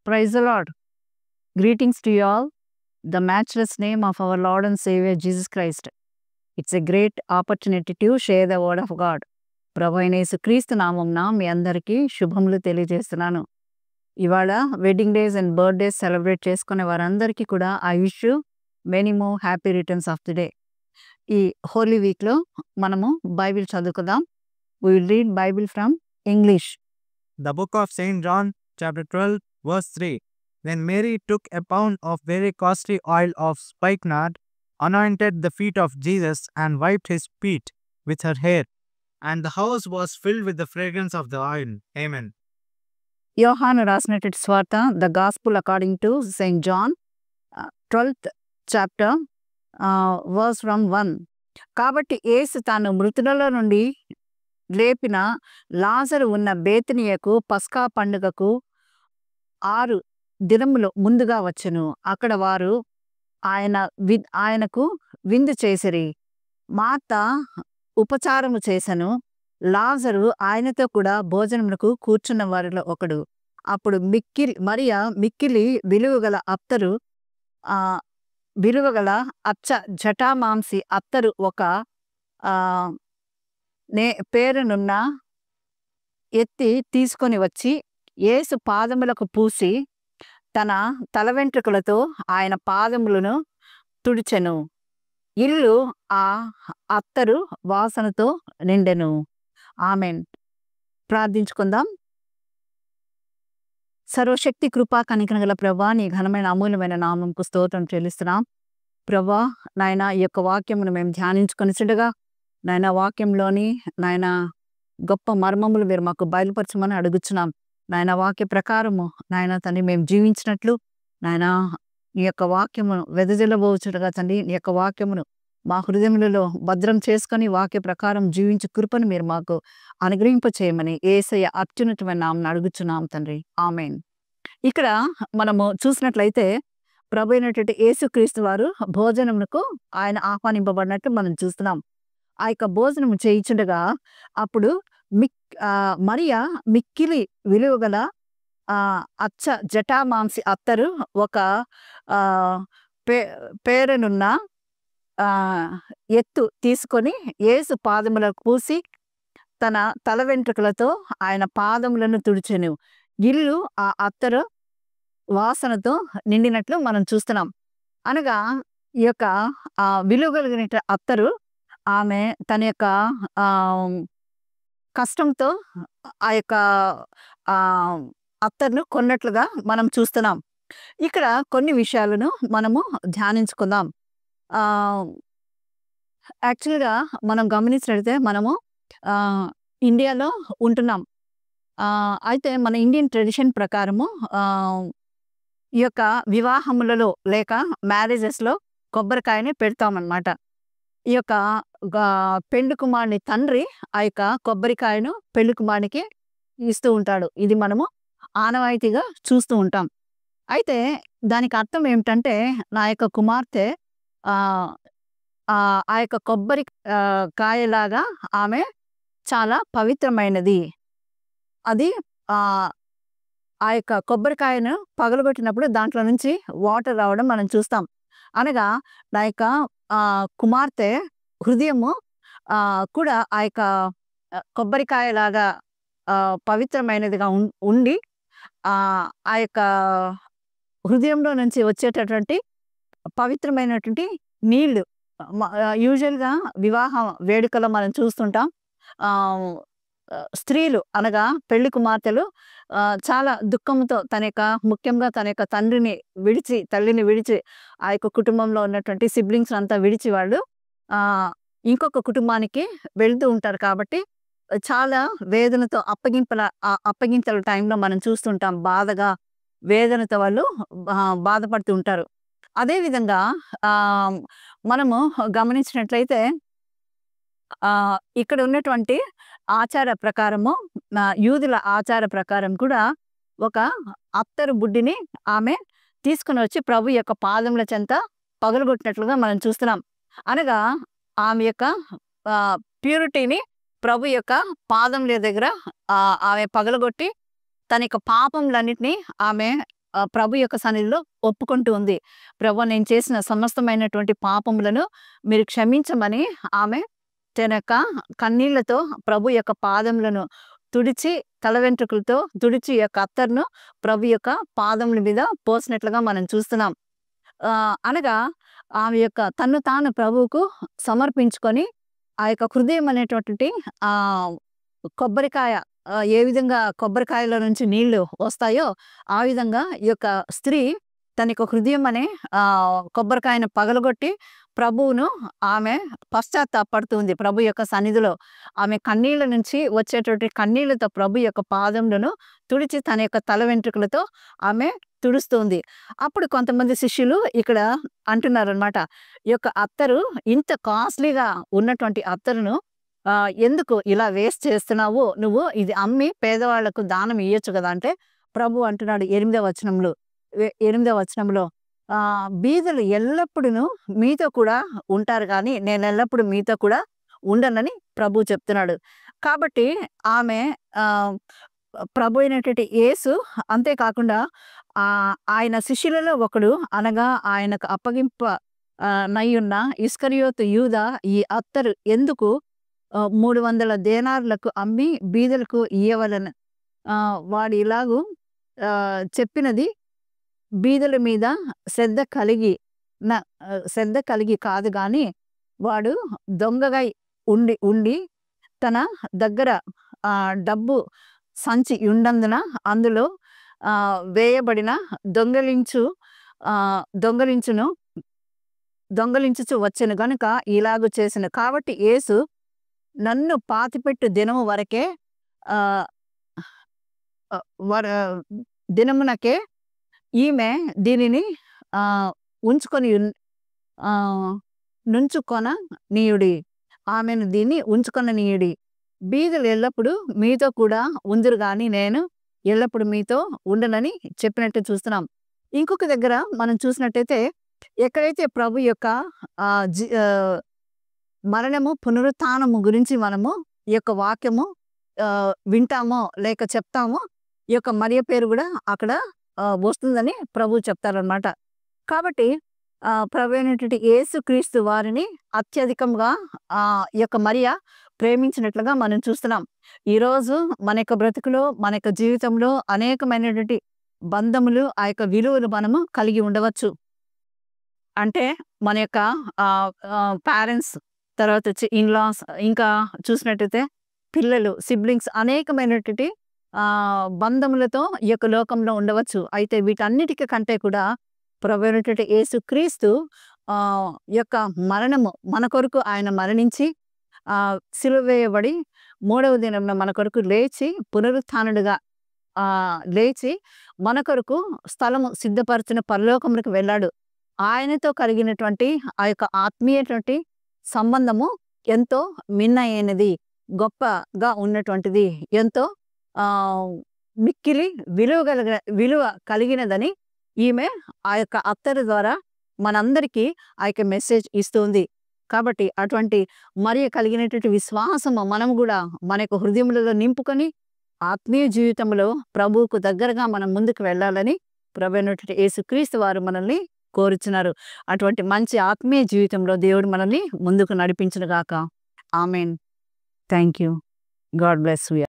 Praise the Lord. Greetings to you all. The matchless name of our Lord and Savior Jesus Christ. It's a great opportunity to share the word of God. ప్రభు అయిన యేసుక్రీస్తు నామమున మీ అందరికీ శుభములు తెలియజేస్తున్నాను. ఇవాళ wedding days and birthdays celebrate చేసుకునే వారందరికీ కూడా I wish you many more happy returns of the day. ఈ హోలీ వీక్లో మనము బైబిల్ చదువుకుందాం. We will read Bible from English. The book of St. John, chapter 12, verse 3. Then Mary took a pound of very costly oil of spikenard, anointed the feet of Jesus, and wiped his feet with her hair. And the house was filled with the fragrance of the oil. Amen. యోహాను రాసినటువంటి స్వార్త the gospel according to saint John 12th chapter verse from 1. కాబట్టి యేసు తాను మృతులలో నుండి లేపిన లాజరు ఉన్న బేతనియకు పస్కా పండుగకు 6 దినములు ముందుగా వచ్చెను. అక్కడ వారు ఆయనకు విందు చేసిరి. మార్త ఉపచారము చేసెను. లాజరు ఆయనతో కూడా భోజనమునకు కూర్చున్న వారిలో ఒకడు. అప్పుడు మరియ మిక్కిలి విలువగల అచ్చ జటామాంసి అత్తరు ఒక పేరునున్న ఎత్తి తీసుకొని వచ్చి యేసు పాదములకు పూసి తన తల వెంట్రుకలతో ఆయన పాదములను తుడిచెను. ఇల్లు ఆ అత్తరు వాసనతో నిండెను. ఆమెన్. ప్రార్థించుకుందాం. సర్వశక్తి కృపా కనికరం గల ప్రభా, నీ ఘనమైన అమూల్యమైన నామంకు స్తోత్రం చెల్లిస్తున్నాం. ప్రభా నాయన, ఈ యొక్క వాక్యమును మేము ధ్యానించుకొనిచుండగా నాయన వాక్యంలోని నాయన గొప్ప మర్మములు మీరు మాకు బయలుపరచమని అడుగుచున్నాం. నాయన వాక్య ప్రకారము నాయన తండ్రి మేము జీవించినట్లు నాయన నీ యొక్క వాక్యమును వెదజల్లబోచుండగా తండ్రి నీ యొక్క వాక్యమును మా హృదయములలో భద్రం చేసుకొని వాక్య ప్రకారం జీవించే కృపను మీరు మాకు అనుగ్రహింప చేయమని యేసయ్య అత్యున్నతమైన నామమున అడుగుచున్నాం తండ్రి. ఆమేన్. ఇక్కడ మనము చూసినట్లయితే ప్రభు అయినటువంటి యేసుక్రీస్తు వారు భోజనమునకు ఆయన ఆహ్వానింపబడినట్టు మనం చూస్తున్నాం. ఆ యొక్క భోజనం చేయించుండగా అప్పుడు మరియ మిక్కిలి విలువగల అచ్చ జటామాంసి అత్తరు ఒక పేరునున్న ఎత్తు తీసుకొని యేసు పాదములకు పూసి తన తల వెంట్రుకలతో ఆయన పాదములను తుడిచెను. ఇల్లు ఆ అత్తరు వాసనతో నిండినట్లు మనం చూస్తున్నాం. అనగా ఈ యొక్క విలువ కలిగిన అత్తరు ఆమె తన యొక్క కష్టంతో ఆ యొక్క అత్తరును కొన్నట్లుగా మనం చూస్తున్నాం. ఇక్కడ కొన్ని విషయాలను మనము ధ్యానించుకుందాం. యాక్చువల్గా మనం గమనించినట్లయితే మనము ఇండియాలో ఉంటున్నాం. అయితే మన ఇండియన్ ట్రెడిషన్ ప్రకారము ఈ యొక్క వివాహములలో లేక మ్యారేజెస్లో కొబ్బరికాయని పెడతామన్నమాట. ఈ యొక్క పెళ్లి కుమారుని తండ్రి ఆ యొక్క కొబ్బరికాయను పెళ్లి కుమారునికి ఇస్తూ ఉంటాడు. ఇది మనము ఆనవాయితీగా చూస్తూ ఉంటాం. అయితే దానికి అర్థం ఏమిటంటే నా యొక్క కుమార్తె ఆ యొక్క కొబ్బరి కాయలాగా ఆమె చాలా పవిత్రమైనది. అది ఆ యొక్క కొబ్బరికాయను పగలగొట్టినప్పుడు దాంట్లో నుంచి వాటర్ రావడం మనం చూస్తాం. అనగా నా యొక్క కుమార్తె హృదయము కూడా ఆ యొక్క కొబ్బరికాయలాగా పవిత్రమైనదిగా ఉండి ఆ యొక్క హృదయంలో నుంచి వచ్చేటటువంటి పవిత్రమైనటువంటి నీళ్లు యూజువల్గా వివాహ వేడుకలో మనం చూస్తుంటాం. స్త్రీలు అనగా పెళ్లి కుమార్తెలు చాలా దుఃఖంతో ముఖ్యంగా తన యొక్క తండ్రిని విడిచి తల్లిని విడిచి ఆ యొక్క కుటుంబంలో ఉన్నటువంటి సిబ్లింగ్స్ అంతా విడిచి వాళ్ళు ఇంకొక కుటుంబానికి వెళ్తూ ఉంటారు. కాబట్టి చాలా వేదనతో అప్పగింతల టైంలో మనం చూస్తుంటాం. బాధగా వేదనతో వాళ్ళు బాధపడుతూ ఉంటారు. అదేవిధంగా మనము గమనించినట్లయితే ఇక్కడ ఉన్నటువంటి ఆచార ప్రకారము యూదుల ఆచార ప్రకారం కూడా ఒక అత్తరు బుడ్డిని ఆమె తీసుకుని వచ్చి ప్రభు యొక్క పాదముల చెంత పగలగొట్టినట్లుగా మనం చూస్తున్నాం. అనగా ఆమె యొక్క ప్యూరిటీని ప్రభు యొక్క పాదముల దగ్గర ఆమె పగలగొట్టి తన యొక్క పాపములన్నిటినీ ఆమె ప్రభు యొక్క సన్నిధిలో ఒప్పుకుంటూ ఉంది. ప్రభు నేను చేసిన సమస్తమైనటువంటి పాపములను మీరు క్షమించమని ఆమె తన యొక్క కన్నీళ్లతో ప్రభు యొక్క పాదములను తుడిచి, తల వెంట్రుకలతో తుడిచి ఈ యొక్క అత్తరును ప్రభు యొక్క పాదముల మీద పోసినట్లుగా మనం చూస్తున్నాం. అనగా ఆమె యొక్క తన్ను తాను ప్రభువుకు సమర్పించుకొని ఆ యొక్క హృదయం అనేటువంటి కొబ్బరికాయ ఏ విధంగా కొబ్బరికాయలో నుంచి నీళ్లు వస్తాయో ఆ విధంగా ఈ యొక్క స్త్రీ తన యొక్క హృదయం అనే కొబ్బరికాయను పగలగొట్టి ప్రభువును ఆమె పశ్చాత్తాపడుతుంది. ప్రభు యొక్క సన్నిధిలో ఆమె కన్నీళ్ల నుంచి వచ్చేటువంటి కన్నీళ్లతో ప్రభు యొక్క పాదములను తుడిచి తన యొక్క తల వెంట్రుకలతో ఆమె తుడుస్తుంది. అప్పుడు కొంతమంది శిష్యులు ఇక్కడ అంటున్నారనమాట, ఈ యొక్క అత్తరు ఇంత కాస్ట్లీగా ఉన్నటువంటి అత్తరును ఎందుకు ఇలా వేస్ట్ చేస్తున్నావు, నువ్వు ఇది అమ్మి పేదవాళ్లకు దానం ఇయ్యొచ్చు కదా అంటే ప్రభు అంటున్నాడు 8వ వచనంలో బీదలు ఎల్లప్పుడూ మీతో కూడా ఉంటారు కానీ నేను ఎల్లప్పుడూ మీతో కూడా ఉండనని ప్రభు చెప్తున్నాడు. కాబట్టి ఆమె ప్రభు అయినటువంటి యేసు అంతేకాకుండా ఆయన శిష్యులలో ఒకడు అనగా ఆయనకు అప్పగింప నయ్యున్న ఇస్కరియోతు యూదా ఈ అత్తరు ఎందుకు 300 దేనారులకు అమ్మి బీదలకు ఇయ్యవలెను, వాడు ఇలాగూ చెప్పినది బీదల మీద శ్రద్ధ కలిగి కాదు గాని వాడు దొంగగా ఉండి తన దగ్గర డబ్బు సంచి ఉండందున అందులో వేయబడిన దొంగలించుచు వచ్చెను గనుక ఇలాగు చేసెను. కాబట్టి యేసు నన్ను పాతిపెట్టు దినము వరకే దినమునకే ఈమె దీనిని ఉంచుకొని నుంచుకొన నీయుడి, ఆమెను దీన్ని ఉంచుకొన నీయుడి, బీదలు ఎల్లప్పుడూ మీతో కూడా ఉందురు గాని నేను ఎల్లప్పుడు మీతో ఉండనని చెప్పినట్టు చూస్తున్నాం. ఇంకొక దగ్గర మనం చూసినట్టయితే ఎక్కడైతే ప్రభు యొక్క మరణము పునరుత్థానము గురించి మనము ఈ యొక్క వాక్యము వింటామో లేక చెప్తామో ఈ యొక్క మరియ పేరు కూడా అక్కడ వస్తుందని ప్రభు చెప్తారనమాట. కాబట్టి ప్రభు అయినటువంటి యేసుక్రీస్తు వారిని అత్యధికంగా ఈ యొక్క మరియ ప్రేమించినట్లుగా మనం చూస్తున్నాం. ఈరోజు మన యొక్క బ్రతుకులో మన యొక్క జీవితంలో అనేకమైనటువంటి బంధములు ఆ యొక్క విలువలు మనము కలిగి ఉండవచ్చు. అంటే మన యొక్క పేరెంట్స్, తర్వాత వచ్చి ఇన్లాస్, ఇంకా చూసినట్టయితే పిల్లలు, సిబ్లింగ్స్ అనేకమైనటువంటి బంధములతో ఈ యొక్క లోకంలో ఉండవచ్చు. అయితే వీటన్నిటికీ కంటే కూడా ప్రభు అయినటువంటి యేసుక్రీస్తు యొక్క మరణము మన కొరకు ఆయన మరణించి సిలువ వేయబడి 3వ దినంన మన కొరకు లేచి పునరుత్థానుడుగా లేచి మన కొరకు స్థలము సిద్ధపరిచిన పరలోకములకు వెళ్ళాడు. ఆయనతో కలిగినటువంటి ఆ యొక్క ఆత్మీయటువంటి సంబంధము ఎంతో మిన్నైనది, గొప్పగా ఉన్నటువంటిది, ఎంతో మిక్కిలి విలువ కలిగినదని ఈమె ఆ యొక్క అత్తరు ద్వారా మనందరికీ ఆ యొక్క మెసేజ్ ఇస్తుంది. కాబట్టి అటువంటి మరియ కలిగినటువంటి విశ్వాసము మనం కూడా మన యొక్క హృదయములలో నింపుకొని ఆత్మీయ జీవితంలో ప్రభువుకు దగ్గరగా మనం ముందుకు వెళ్ళాలని ప్రభు అయినటువంటి యేసుక్రీస్తు వారు మనల్ని కోరుచున్నారు. అటువంటి మంచి ఆత్మీయ జీవితంలో దేవుడు మనల్ని ముందుకు నడిపించును గాక. Amen. Thank you. God bless you.